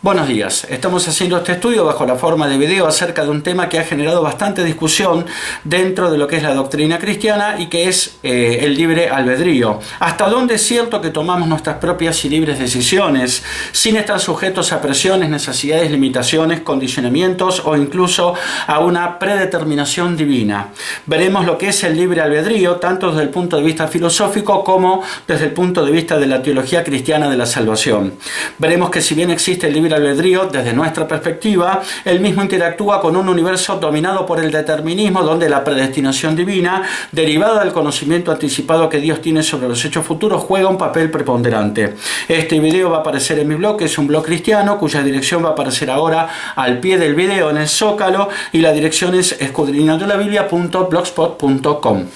Buenos días, estamos haciendo este estudio bajo la forma de video acerca de un tema que ha generado bastante discusión dentro de lo que es la doctrina cristiana y que es el libre albedrío. ¿Hasta dónde es cierto que tomamos nuestras propias y libres decisiones sin estar sujetos a presiones, necesidades, limitaciones, condicionamientos o incluso a una predeterminación divina? Veremos lo que es el libre albedrío tanto desde el punto de vista filosófico como desde el punto de vista de la teología cristiana de la salvación. Veremos que si bien existe el libre albedrío, desde nuestra perspectiva, el mismo interactúa con un universo dominado por el determinismo, donde la predestinación divina, derivada del conocimiento anticipado que Dios tiene sobre los hechos futuros, juega un papel preponderante. Este video va a aparecer en mi blog, que es un blog cristiano, cuya dirección va a aparecer ahora al pie del video en el zócalo, y la dirección es escudriñandolabiblia.blogspot.com.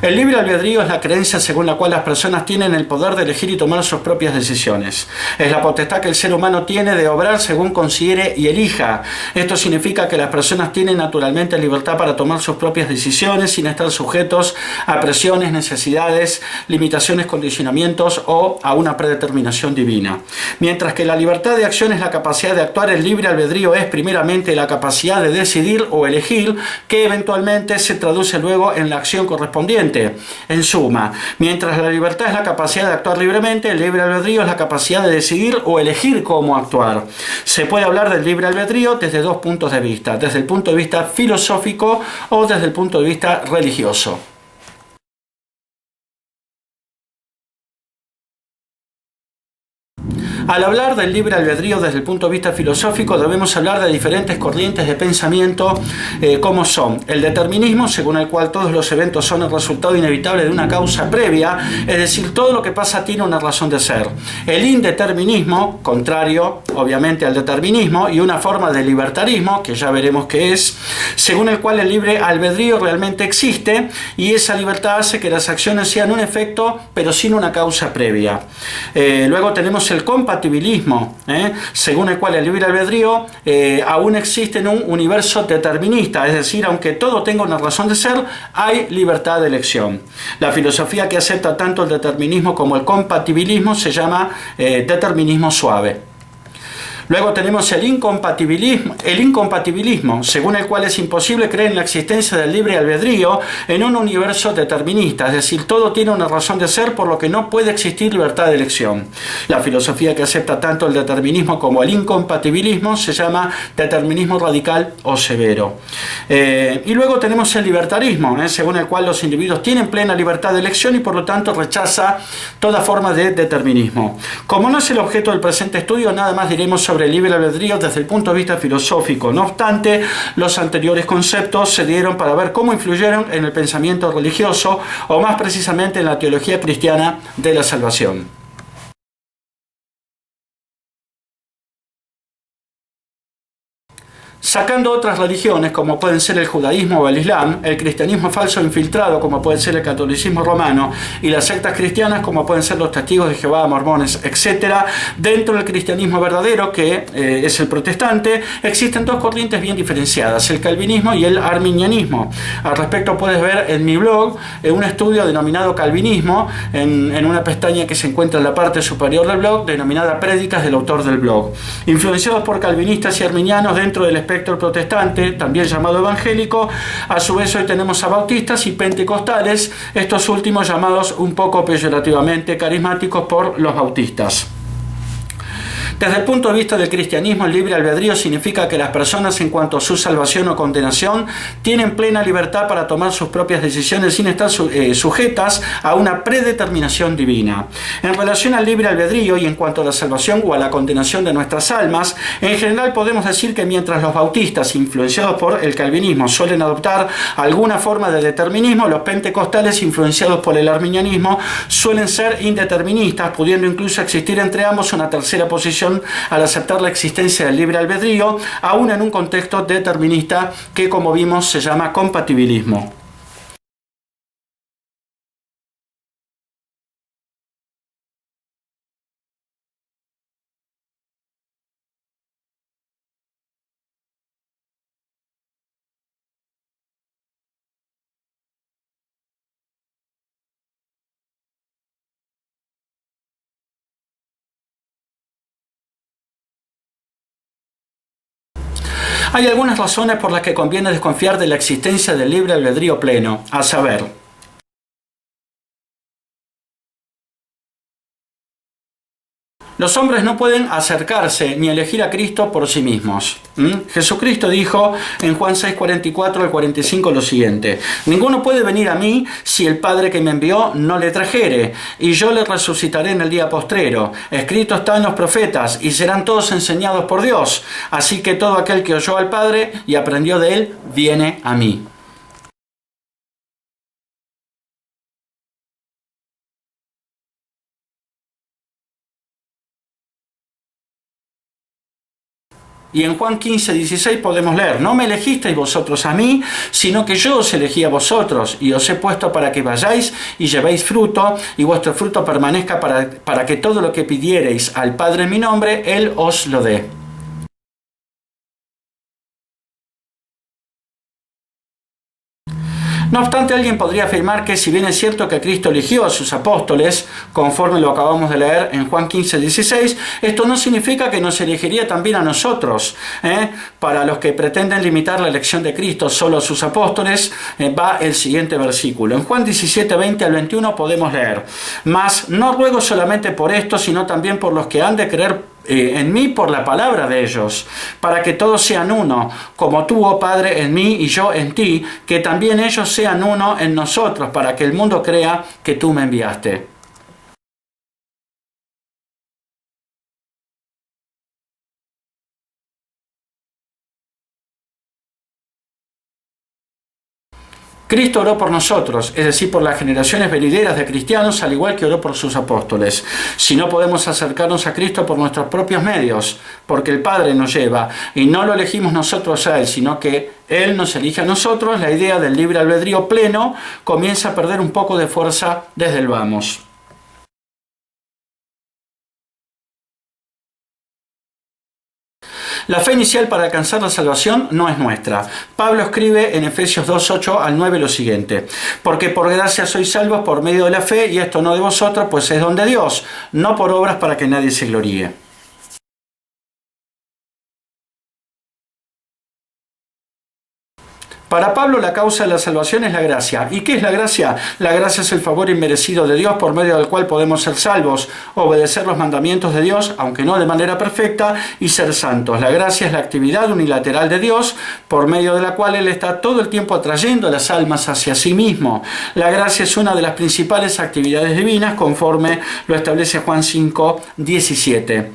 El libre albedrío es la creencia según la cual las personas tienen el poder de elegir y tomar sus propias decisiones. Es la potestad que el ser humano tiene de obrar según considere y elija. Esto significa que las personas tienen naturalmente libertad para tomar sus propias decisiones sin estar sujetos a presiones, necesidades, limitaciones, condicionamientos o a una predeterminación divina. Mientras que la libertad de acción es la capacidad de actuar, el libre albedrío es primeramente la capacidad de decidir o elegir, que eventualmente se traduce luego en la acción correspondiente. En suma, mientras la libertad es la capacidad de actuar libremente, el libre albedrío es la capacidad de decidir o elegir cómo actuar. Se puede hablar del libre albedrío desde dos puntos de vista, desde el punto de vista filosófico o desde el punto de vista religioso. Al hablar del libre albedrío desde el punto de vista filosófico, debemos hablar de diferentes corrientes de pensamiento, como son el determinismo, según el cual todos los eventos son el resultado inevitable de una causa previa, es decir, todo lo que pasa tiene una razón de ser. El indeterminismo, contrario obviamente al determinismo, y una forma de libertarismo, que ya veremos qué es, según el cual el libre albedrío realmente existe y esa libertad hace que las acciones sean un efecto pero sin una causa previa. Luego tenemos el compatibilismo, según el cual el libre albedrío aún existe en un universo determinista, es decir, aunque todo tenga una razón de ser, hay libertad de elección. La filosofía que acepta tanto el determinismo como el compatibilismo se llama determinismo suave. Luego tenemos el incompatibilismo, según el cual es imposible creer en la existencia del libre albedrío en un universo determinista, es decir, todo tiene una razón de ser, por lo que no puede existir libertad de elección. La filosofía que acepta tanto el determinismo como el incompatibilismo se llama determinismo radical o severo. Y luego tenemos el libertarismo, según el cual los individuos tienen plena libertad de elección y por lo tanto rechaza toda forma de determinismo. Como no es el objeto del presente estudio, nada más diremos sobre el libre albedrío desde el punto de vista filosófico. No obstante, los anteriores conceptos se dieron para ver cómo influyeron en el pensamiento religioso o más precisamente en la teología cristiana de la salvación. Sacando otras religiones, como pueden ser el judaísmo o el islam, el cristianismo falso infiltrado, como puede ser el catolicismo romano, y las sectas cristianas, como pueden ser los testigos de Jehová, mormones, etc., dentro del cristianismo verdadero, que es el protestante, existen dos corrientes bien diferenciadas, el calvinismo y el arminianismo. Al respecto puedes ver en mi blog un estudio denominado Calvinismo, en una pestaña que se encuentra en la parte superior del blog, denominada Prédicas del autor del blog. Influenciados por calvinistas y arminianos dentro del espectro protestante, también llamado evangélico, a su vez hoy tenemos a bautistas y pentecostales, estos últimos llamados un poco peyorativamente carismáticos por los bautistas. Desde el punto de vista del cristianismo, el libre albedrío significa que las personas, en cuanto a su salvación o condenación, tienen plena libertad para tomar sus propias decisiones sin estar sujetas a una predeterminación divina. En relación al libre albedrío y en cuanto a la salvación o a la condenación de nuestras almas, en general podemos decir que mientras los bautistas, influenciados por el calvinismo, suelen adoptar alguna forma de determinismo, los pentecostales, influenciados por el arminianismo, suelen ser indeterministas, pudiendo incluso existir entre ambos una tercera posición al aceptar la existencia del libre albedrío, aún en un contexto determinista que, como vimos, se llama compatibilismo. Hay algunas razones por las que conviene desconfiar de la existencia del libre albedrío pleno, a saber: los hombres no pueden acercarse ni elegir a Cristo por sí mismos. Jesucristo dijo en Juan 6:44 al 45 lo siguiente: ninguno puede venir a mí si el Padre que me envió no le trajere, y yo le resucitaré en el día postrero. Escrito está en los profetas, y serán todos enseñados por Dios. Así que todo aquel que oyó al Padre y aprendió de él, viene a mí. Y en Juan 15:16 podemos leer: no me elegisteis vosotros a mí, sino que yo os elegí a vosotros, y os he puesto para que vayáis y llevéis fruto, y vuestro fruto permanezca, para que todo lo que pidiereis al Padre en mi nombre, Él os lo dé. No obstante, alguien podría afirmar que, si bien es cierto que Cristo eligió a sus apóstoles, conforme lo acabamos de leer en Juan 15:16, esto no significa que nos elegiría también a nosotros. Para los que pretenden limitar la elección de Cristo solo a sus apóstoles, va el siguiente versículo. En Juan 17:20 al 21 podemos leer: mas no ruego solamente por esto, sino también por los que han de creer en mí por la palabra de ellos, para que todos sean uno, como tú, oh Padre, en mí y yo en ti, que también ellos sean uno en nosotros, para que el mundo crea que tú me enviaste. Cristo oró por nosotros, es decir, por las generaciones venideras de cristianos, al igual que oró por sus apóstoles. Si no podemos acercarnos a Cristo por nuestros propios medios, porque el Padre nos lleva, y no lo elegimos nosotros a Él, sino que Él nos elige a nosotros, la idea del libre albedrío pleno comienza a perder un poco de fuerza desde el vamos. La fe inicial para alcanzar la salvación no es nuestra. Pablo escribe en Efesios 2:8 al 9 lo siguiente: porque por gracia sois salvos por medio de la fe, y esto no de vosotros, pues es don de Dios, no por obras para que nadie se gloríe. Para Pablo, la causa de la salvación es la gracia. ¿Y qué es la gracia? La gracia es el favor inmerecido de Dios por medio del cual podemos ser salvos, obedecer los mandamientos de Dios, aunque no de manera perfecta, y ser santos. La gracia es la actividad unilateral de Dios, por medio de la cual Él está todo el tiempo atrayendo a las almas hacia sí mismo. La gracia es una de las principales actividades divinas, conforme lo establece Juan 5:17.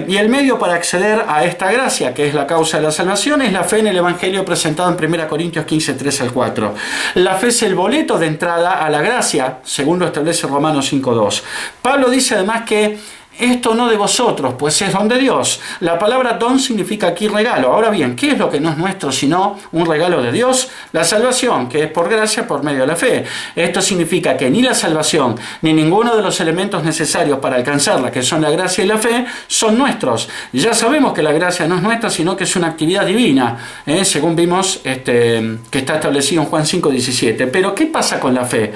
Y el medio para acceder a esta gracia, que es la causa de la salvación, es la fe en el Evangelio presentado en 1 Corintios 15:3 al 4. La fe es el boleto de entrada a la gracia, según lo establece Romanos 5:2. Pablo dice además que esto no de vosotros, pues es don de Dios. La palabra don significa aquí regalo. Ahora bien, ¿qué es lo que no es nuestro sino un regalo de Dios? La salvación, que es por gracia por medio de la fe. Esto significa que ni la salvación ni ninguno de los elementos necesarios para alcanzarla, que son la gracia y la fe, son nuestros. Ya sabemos que la gracia no es nuestra, sino que es una actividad divina, según vimos que está establecido en Juan 5:17. Pero ¿qué pasa con la fe?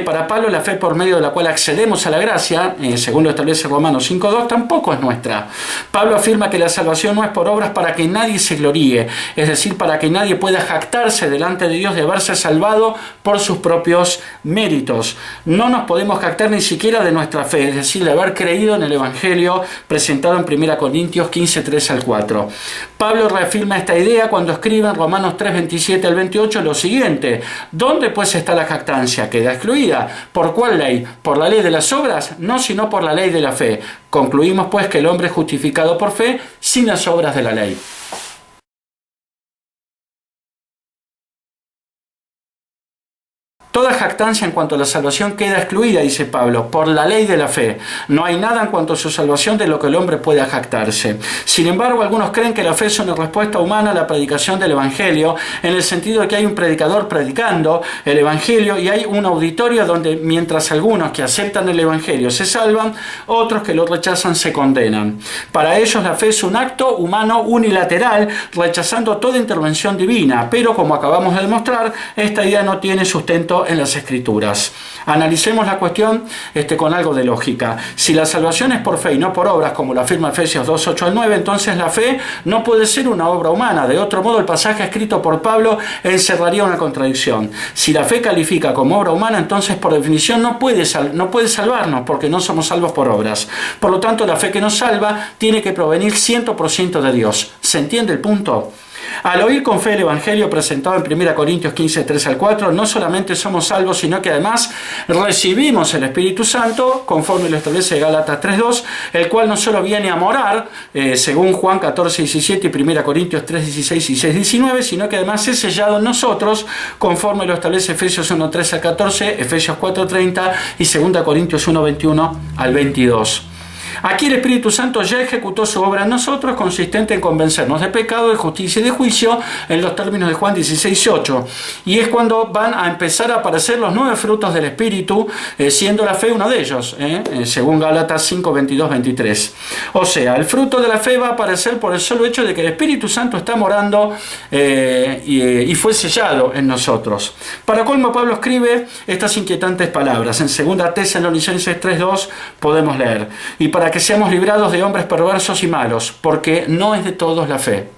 Para Pablo, la fe por medio de la cual accedemos a la gracia, según lo establece Romanos 5:2, tampoco es nuestra. Pablo afirma que la salvación no es por obras para que nadie se gloríe, es decir, para que nadie pueda jactarse delante de Dios de haberse salvado por sus propios méritos. No nos podemos jactar ni siquiera de nuestra fe, es decir, de haber creído en el Evangelio presentado en 1 Corintios 15:3 al 4. Pablo reafirma esta idea cuando escribe en Romanos 3:27 al 28 lo siguiente: ¿dónde pues está la jactancia? Queda excluida. ¿Por cuál ley? ¿Por la ley de las obras? No, sino por la ley de la fe. Concluimos pues que el hombre es justificado por fe sin las obras de la ley. Toda jactancia en cuanto a la salvación queda excluida, dice Pablo, por la ley de la fe. No hay nada en cuanto a su salvación de lo que el hombre pueda jactarse. Sin embargo, algunos creen que la fe es una respuesta humana a la predicación del Evangelio, en el sentido de que hay un predicador predicando el Evangelio y hay un auditorio donde, mientras algunos que aceptan el Evangelio se salvan, otros que lo rechazan se condenan. Para ellos la fe es un acto humano unilateral, rechazando toda intervención divina, pero como acabamos de demostrar, esta idea no tiene sustento fundado en las Escrituras. Analicemos la cuestión con algo de lógica. Si la salvación es por fe y no por obras, como lo afirma Efesios 2, 8 al 9, entonces la fe no puede ser una obra humana. De otro modo, el pasaje escrito por Pablo encerraría una contradicción. Si la fe califica como obra humana, entonces por definición no puede salvarnos, porque no somos salvos por obras. Por lo tanto, la fe que nos salva tiene que provenir 100% de Dios. ¿Se entiende el punto? Al oír con fe el Evangelio presentado en 1 Corintios 15, 3 al 4, no solamente somos salvos, sino que además recibimos el Espíritu Santo, conforme lo establece Gálatas 3.2, el cual no solo viene a morar, según Juan 14, 17 y 1 Corintios 3, 16 y 6, 19, sino que además es sellado en nosotros, conforme lo establece Efesios 1, 3 al 14, Efesios 4, 30 y 2 Corintios 1, 21 al 22. Aquí el Espíritu Santo ya ejecutó su obra en nosotros, consistente en convencernos de pecado, de justicia y de juicio, en los términos de Juan 16:8. Y es cuando van a empezar a aparecer los 9 frutos del Espíritu, siendo la fe uno de ellos, según Gálatas 5, 22, 23. O sea, el fruto de la fe va a aparecer por el solo hecho de que el Espíritu Santo está morando y fue sellado en nosotros. Para colmo, Pablo escribe estas inquietantes palabras. En 2 Tesalonicenses 3:2 podemos leer: y para que seamos librados de hombres perversos y malos, porque no es de todos la fe.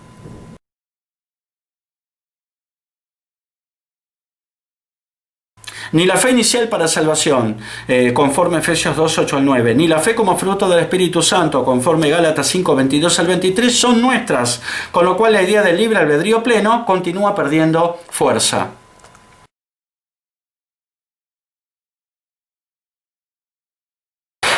Ni la fe inicial para salvación, conforme Efesios 2, 8 al 9, ni la fe como fruto del Espíritu Santo, conforme Gálatas 5, 22 al 23, son nuestras, con lo cual la idea del libre albedrío pleno continúa perdiendo fuerza.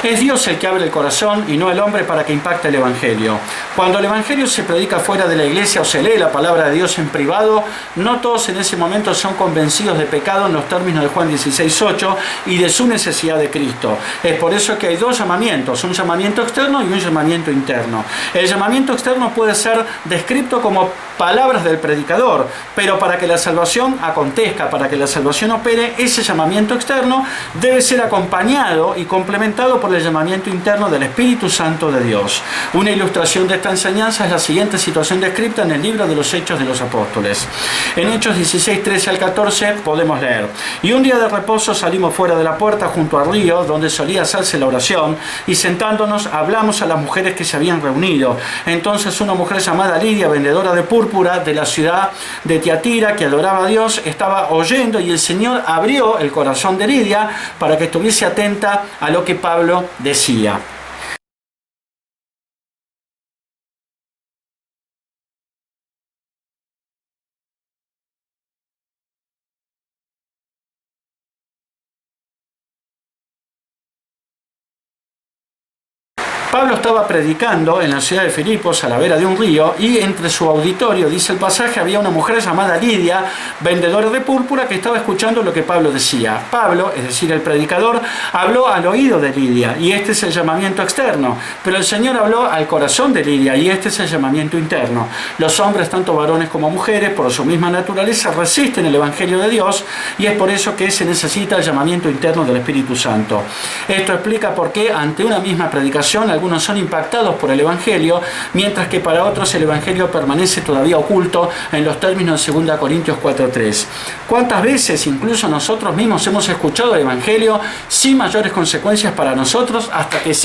Es Dios el que abre el corazón y no el hombre para que impacte el Evangelio. Cuando el Evangelio se predica fuera de la iglesia o se lee la palabra de Dios en privado, no todos en ese momento son convencidos de pecado en los términos de Juan 16:8 y de su necesidad de Cristo. Es por eso que hay 2 llamamientos, un llamamiento externo y un llamamiento interno. El llamamiento externo puede ser descrito como palabras del predicador, pero para que la salvación acontezca, para que la salvación opere, ese llamamiento externo debe ser acompañado y complementado por el llamamiento interno del Espíritu Santo de Dios. Una ilustración de esta enseñanza es la siguiente situación descrita en el libro de los Hechos de los Apóstoles. En Hechos 16, 13 al 14 podemos leer: y un día de reposo salimos fuera de la puerta junto al río donde solía hacerse la oración, y sentándonos hablamos a las mujeres que se habían reunido. Entonces una mujer llamada Lidia, vendedora de púrpura de la ciudad de Tiatira, que adoraba a Dios, estaba oyendo, y el Señor abrió el corazón de Lidia para que estuviese atenta a lo que Pablo decía. Pablo estaba predicando en la ciudad de Filipos, a la vera de un río, y entre su auditorio, dice el pasaje, había una mujer llamada Lidia, vendedora de púrpura, que estaba escuchando lo que Pablo decía. Pablo, es decir, el predicador, habló al oído de Lidia, y este es el llamamiento externo. Pero el Señor habló al corazón de Lidia, y este es el llamamiento interno. Los hombres, tanto varones como mujeres, por su misma naturaleza, resisten el Evangelio de Dios, y es por eso que se necesita el llamamiento interno del Espíritu Santo. Esto explica por qué ante una misma predicación algunos son impactados por el Evangelio, mientras que para otros el Evangelio permanece todavía oculto en los términos de 2 Corintios 4:3. ¿Cuántas veces incluso nosotros mismos hemos escuchado el Evangelio sin mayores consecuencias para nosotros, hasta que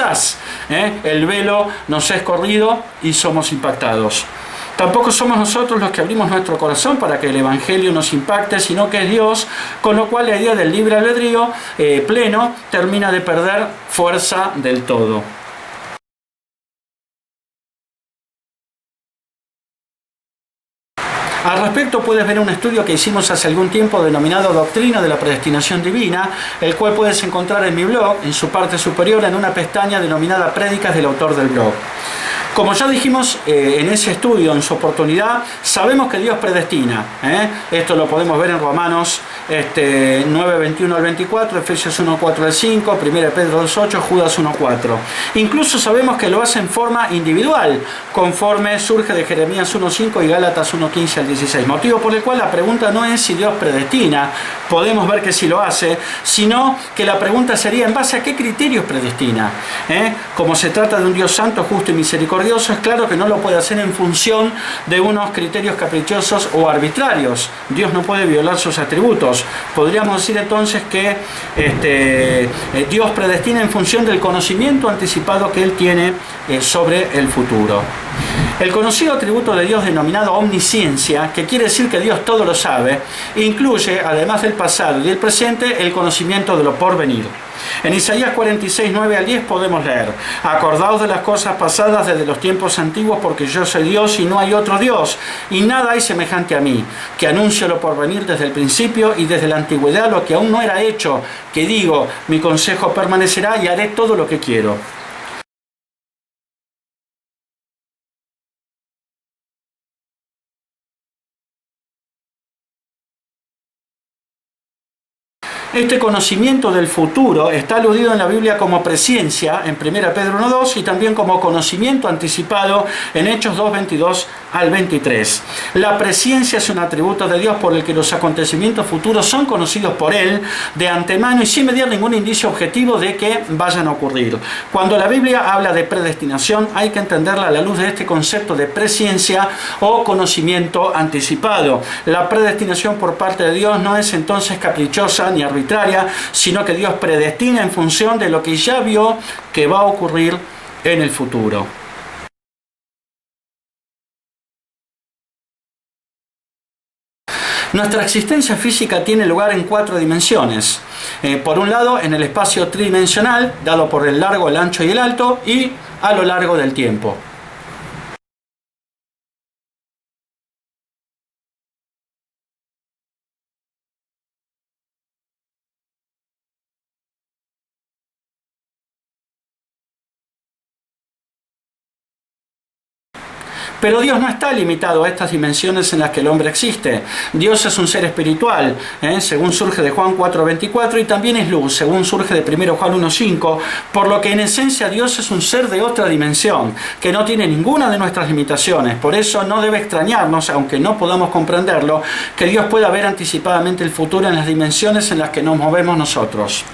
el velo nos es corrido y somos impactados? Tampoco somos nosotros los que abrimos nuestro corazón para que el Evangelio nos impacte, sino que es Dios, con lo cual la idea del libre albedrío pleno termina de perder fuerza del todo. Al respecto puedes ver un estudio que hicimos hace algún tiempo denominado Doctrina de la Predestinación Divina, el cual puedes encontrar en mi blog, en su parte superior, en una pestaña denominada Prédicas del autor del blog. Como ya dijimos en ese estudio, en su oportunidad, sabemos que Dios predestina. Esto lo podemos ver en Romanos 9, 21 al 24, Efesios 1, 4 al 5, 1 Pedro 2, 8, Judas 1, 4. Incluso sabemos que lo hace en forma individual, conforme surge de Jeremías 1, 5 y Gálatas 1, 15 al 16. Motivo por el cual la pregunta no es si Dios predestina, podemos ver que sí lo hace, sino que la pregunta sería en base a qué criterios predestina. Como se trata de un Dios santo, justo y misericordioso, Dios, es claro que no lo puede hacer en función de unos criterios caprichosos o arbitrarios. Dios no puede violar sus atributos. Podríamos decir entonces que Dios predestina en función del conocimiento anticipado que Él tiene sobre el futuro. El conocido atributo de Dios denominado omnisciencia, que quiere decir que Dios todo lo sabe, incluye, además del pasado y del presente, el conocimiento de lo porvenir. En Isaías 46, 9 al 10 podemos leer: acordaos de las cosas pasadas desde los tiempos antiguos, porque yo soy Dios y no hay otro Dios, y nada hay semejante a mí, que anuncio lo porvenir desde el principio y desde la antigüedad lo que aún no era hecho, que digo, mi consejo permanecerá y haré todo lo que quiero. Este conocimiento del futuro está aludido en la Biblia como presciencia en 1 Pedro 1:2 y también como conocimiento anticipado en Hechos 2:22 al 23. La presciencia es un atributo de Dios por el que los acontecimientos futuros son conocidos por Él de antemano y sin mediar ningún indicio objetivo de que vayan a ocurrir. Cuando la Biblia habla de predestinación, hay que entenderla a la luz de este concepto de presciencia o conocimiento anticipado. La predestinación por parte de Dios no es entonces caprichosa ni arbitraria, sino que Dios predestina en función de lo que ya vio que va a ocurrir en el futuro. Nuestra existencia física tiene lugar en 4 dimensiones. Por un lado, en el espacio tridimensional, dado por el largo, el ancho y el alto, y a lo largo del tiempo. Pero Dios no está limitado a estas dimensiones en las que el hombre existe. Dios es un ser espiritual, según surge de Juan 4:24, y también es luz, según surge de 1 Juan 1:5, por lo que en esencia Dios es un ser de otra dimensión, que no tiene ninguna de nuestras limitaciones. Por eso no debe extrañarnos, aunque no podamos comprenderlo, que Dios pueda ver anticipadamente el futuro en las dimensiones en las que nos movemos nosotros.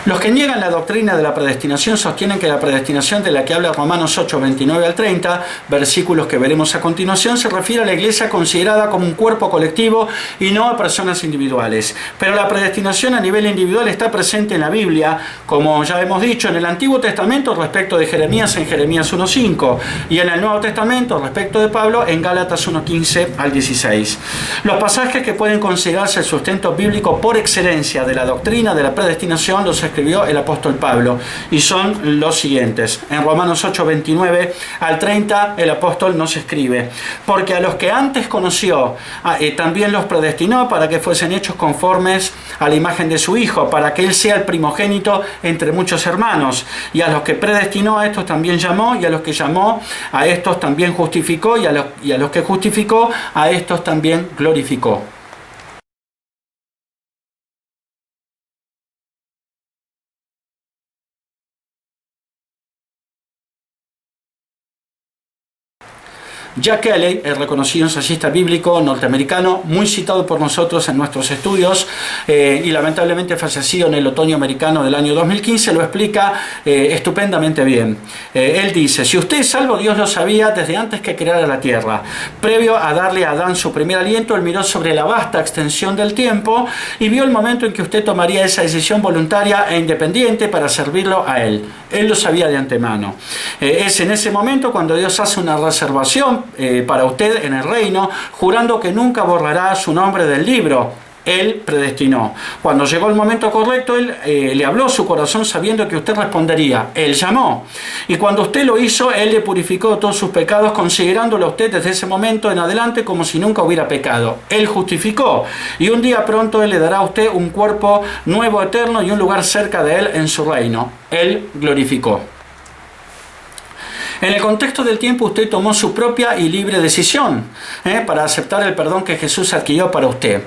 Los que niegan la doctrina de la predestinación sostienen que la predestinación de la que habla Romanos 8, 29 al 30, versículos que veremos a continuación, se refiere a la iglesia considerada como un cuerpo colectivo y no a personas individuales. Pero la predestinación a nivel individual está presente en la Biblia, como ya hemos dicho, en el Antiguo Testamento respecto de Jeremías en Jeremías 1:5 y en el Nuevo Testamento respecto de Pablo en Gálatas 1:15 al 16. Los pasajes que pueden considerarse el sustento bíblico por excelencia de la doctrina de la predestinación los escribió el apóstol Pablo y son los siguientes. En Romanos 8, 29 al 30 el apóstol nos escribe: porque a los que antes conoció también los predestinó para que fuesen hechos conformes a la imagen de su Hijo, para que Él sea el primogénito entre muchos hermanos. Y a los que predestinó a estos también llamó, y a los que llamó a estos también justificó, y a los que justificó a estos también glorificó. Jack Kelly, el reconocido ensayista bíblico norteamericano, muy citado por nosotros en nuestros estudios y lamentablemente fallecido en el otoño americano del año 2015, lo explica estupendamente bien. Él dice: si usted es salvo, Dios lo sabía desde antes que creara la tierra. Previo a darle a Adán su primer aliento, Él miró sobre la vasta extensión del tiempo y vio el momento en que usted tomaría esa decisión voluntaria e independiente para servirlo a Él. Él lo sabía de antemano. Es en ese momento cuando Dios hace una reservación para usted en el reino, jurando que nunca borrará su nombre del libro. Él predestinó. Cuando llegó el momento correcto, Él le habló a su corazón sabiendo que usted respondería. Él llamó. Y cuando usted lo hizo, Él le purificó de todos sus pecados, considerándolo a usted desde ese momento en adelante como si nunca hubiera pecado. Él justificó. Y un día pronto Él le dará a usted un cuerpo nuevo, eterno y un lugar cerca de Él en su reino. Él glorificó. En el contexto del tiempo usted tomó su propia y libre decisión para aceptar el perdón que Jesús adquirió para usted.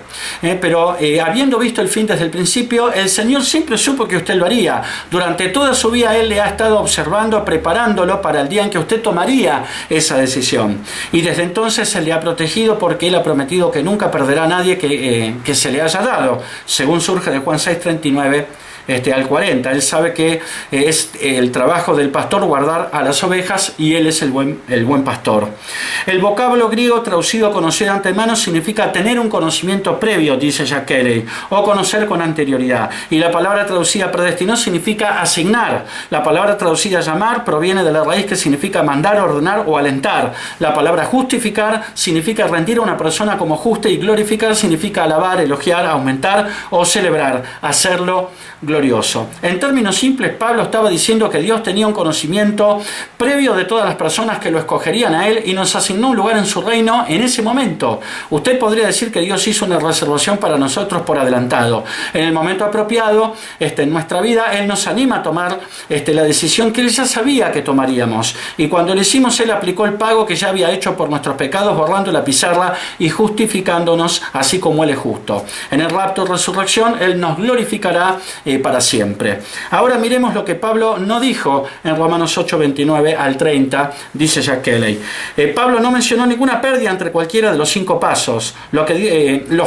Pero habiendo visto el fin desde el principio, el Señor siempre supo que usted lo haría. Durante toda su vida Él le ha estado observando, preparándolo para el día en que usted tomaría esa decisión. Y desde entonces Él le ha protegido porque Él ha prometido que nunca perderá a nadie que se le haya dado, según surge de Juan 6:39 al 40. Él sabe que es el trabajo del pastor guardar a las ovejas y él es el buen pastor. El vocablo griego traducido a conocer de antemano significa tener un conocimiento previo, dice Jack Kelly, o conocer con anterioridad. Y la palabra traducida predestinó significa asignar. La palabra traducida llamar proviene de la raíz que significa mandar, ordenar o alentar. La palabra justificar significa rendir a una persona como justa y glorificar significa alabar, elogiar, aumentar o celebrar, hacerlo glorioso. En términos simples, Pablo estaba diciendo que Dios tenía un conocimiento previo de todas las personas que lo escogerían a él y nos asignó un lugar en su reino en ese momento. Usted podría decir que Dios hizo una reservación para nosotros por adelantado. En el momento apropiado, en nuestra vida, Él nos anima a tomar la decisión que Él ya sabía que tomaríamos. Y cuando lo hicimos, Él aplicó el pago que ya había hecho por nuestros pecados, borrando la pizarra y justificándonos así como Él es justo. En el rapto y resurrección, Él nos glorificará para siempre. Ahora miremos lo que Pablo no dijo en Romanos 8, 29 al 30, dice Jack Kelly. Pablo no mencionó ninguna pérdida entre cualquiera de los 5 pasos. Los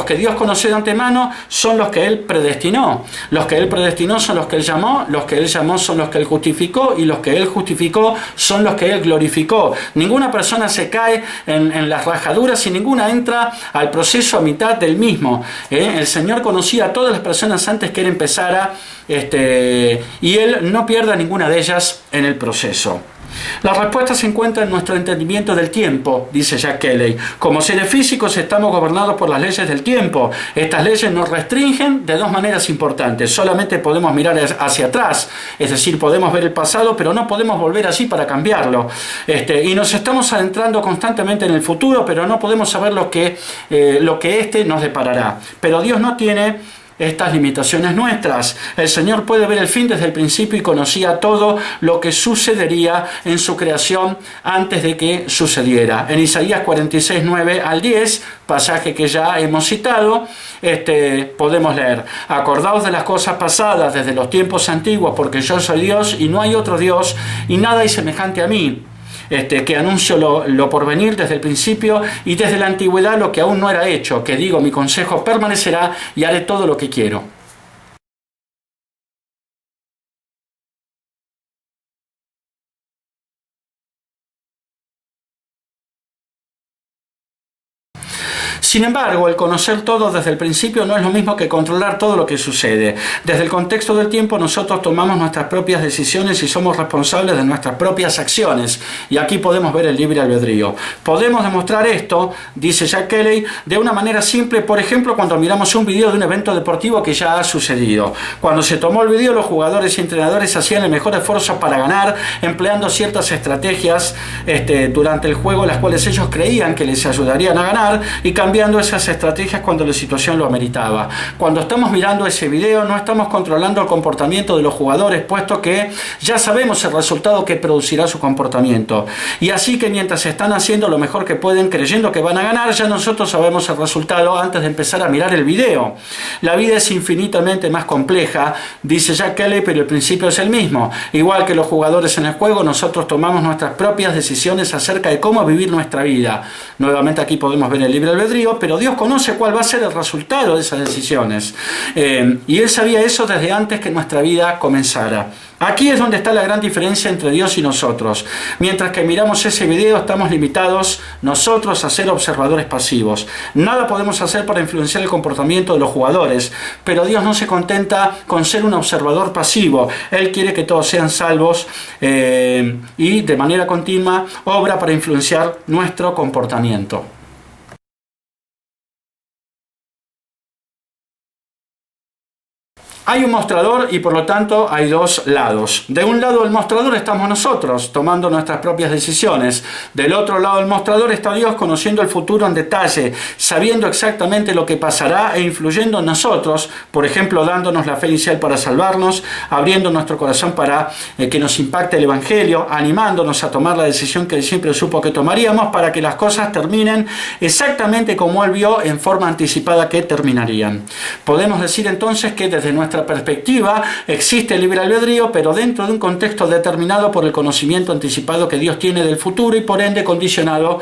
que Dios conoció de antemano son los que Él predestinó. Los que Él predestinó son los que Él llamó, los que Él llamó son los que Él justificó y los que Él justificó son los que Él glorificó. Ninguna persona se cae en las rajaduras y ninguna entra al proceso a mitad del mismo. El Señor conocía a todas las personas antes que Él empezara y Él no pierda ninguna de ellas en el proceso. La respuesta se encuentra en nuestro entendimiento del tiempo, dice Jack Kelly. Como seres físicos estamos gobernados por las leyes del tiempo. Estas leyes nos restringen de 2 maneras importantes. Solamente podemos mirar hacia atrás, es decir, podemos ver el pasado, pero no podemos volver allí para cambiarlo. Y nos estamos adentrando constantemente en el futuro, pero no podemos saber lo que nos deparará. Pero Dios no tiene estas limitaciones nuestras. El Señor puede ver el fin desde el principio y conocía todo lo que sucedería en su creación antes de que sucediera. En Isaías 46, 9 al 10, pasaje que ya hemos citado, podemos leer: acordaos de las cosas pasadas desde los tiempos antiguos, porque yo soy Dios y no hay otro Dios y nada hay semejante a mí. Que anuncio lo por venir desde el principio y desde la antigüedad lo que aún no era hecho, que digo, mi consejo permanecerá y haré todo lo que quiero. Sin embargo, el conocer todo desde el principio no es lo mismo que controlar todo lo que sucede. Desde el contexto del tiempo nosotros tomamos nuestras propias decisiones y somos responsables de nuestras propias acciones. Y aquí podemos ver el libre albedrío. Podemos demostrar esto, dice Jack Kelly, de una manera simple, por ejemplo, cuando miramos un video de un evento deportivo que ya ha sucedido. Cuando se tomó el video, los jugadores y entrenadores hacían el mejor esfuerzo para ganar, empleando ciertas estrategias durante el juego, las cuales ellos creían que les ayudarían a ganar, y cambiando esas estrategias cuando la situación lo ameritaba. Cuando estamos mirando ese video, no estamos controlando el comportamiento de los jugadores, puesto que ya sabemos el resultado que producirá su comportamiento. Y así que mientras están haciendo lo mejor que pueden, creyendo que van a ganar, ya nosotros sabemos el resultado antes de empezar a mirar el video. La vida es infinitamente más compleja, dice Jack Kelly, pero el principio es el mismo. Igual que los jugadores en el juego, nosotros tomamos nuestras propias decisiones acerca de cómo vivir nuestra vida. Nuevamente aquí podemos ver el libre albedrío, pero Dios conoce cuál va a ser el resultado de esas decisiones. Y Él sabía eso desde antes que nuestra vida comenzara. Aquí es donde está la gran diferencia entre Dios y nosotros. Mientras que miramos ese video, estamos limitados nosotros a ser observadores pasivos. Nada podemos hacer para influenciar el comportamiento de los jugadores, pero Dios no se contenta con ser un observador pasivo. Él quiere que todos sean salvos y de manera continua obra para influenciar nuestro comportamiento. Hay un mostrador y por lo tanto hay 2 lados. De un lado del mostrador estamos nosotros, tomando nuestras propias decisiones. Del otro lado del mostrador está Dios, conociendo el futuro en detalle, sabiendo exactamente lo que pasará e influyendo en nosotros, por ejemplo, dándonos la fe inicial para salvarnos, abriendo nuestro corazón para que nos impacte el Evangelio, animándonos a tomar la decisión que Él siempre supo que tomaríamos para que las cosas terminen exactamente como Él vio en forma anticipada que terminarían. Podemos decir entonces que desde nuestra nuestra perspectiva existe el libre albedrío, pero dentro de un contexto determinado por el conocimiento anticipado que Dios tiene del futuro y por ende condicionado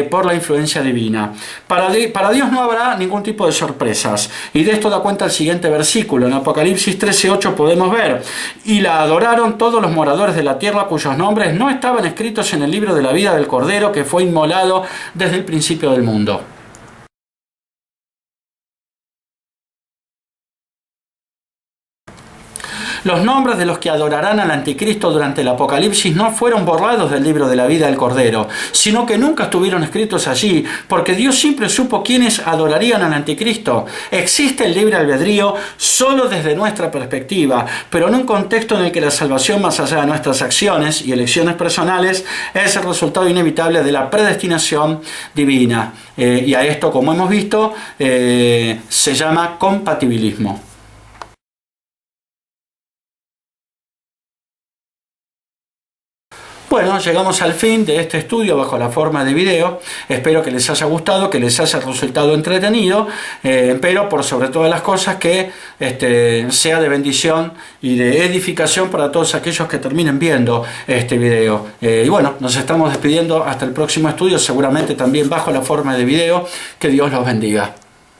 por la influencia divina. Para Dios no habrá ningún tipo de sorpresas, y de esto da cuenta el siguiente versículo. En Apocalipsis 13:8 podemos ver: y la adoraron todos los moradores de la tierra cuyos nombres no estaban escritos en el libro de la vida del Cordero que fue inmolado desde el principio del mundo. Los nombres de los que adorarán al anticristo durante el Apocalipsis no fueron borrados del libro de la vida del Cordero, sino que nunca estuvieron escritos allí, porque Dios siempre supo quiénes adorarían al anticristo. Existe el libre albedrío solo desde nuestra perspectiva, pero en un contexto en el que la salvación, más allá de nuestras acciones y elecciones personales, es el resultado inevitable de la predestinación divina. Y a esto, como hemos visto, se llama compatibilismo. Bueno, llegamos al fin de este estudio bajo la forma de video. Espero que les haya gustado, que les haya resultado entretenido, pero por sobre todas las cosas que sea de bendición y de edificación para todos aquellos que terminen viendo este video. Y bueno, nos estamos despidiendo hasta el próximo estudio, seguramente también bajo la forma de video. Que Dios los bendiga.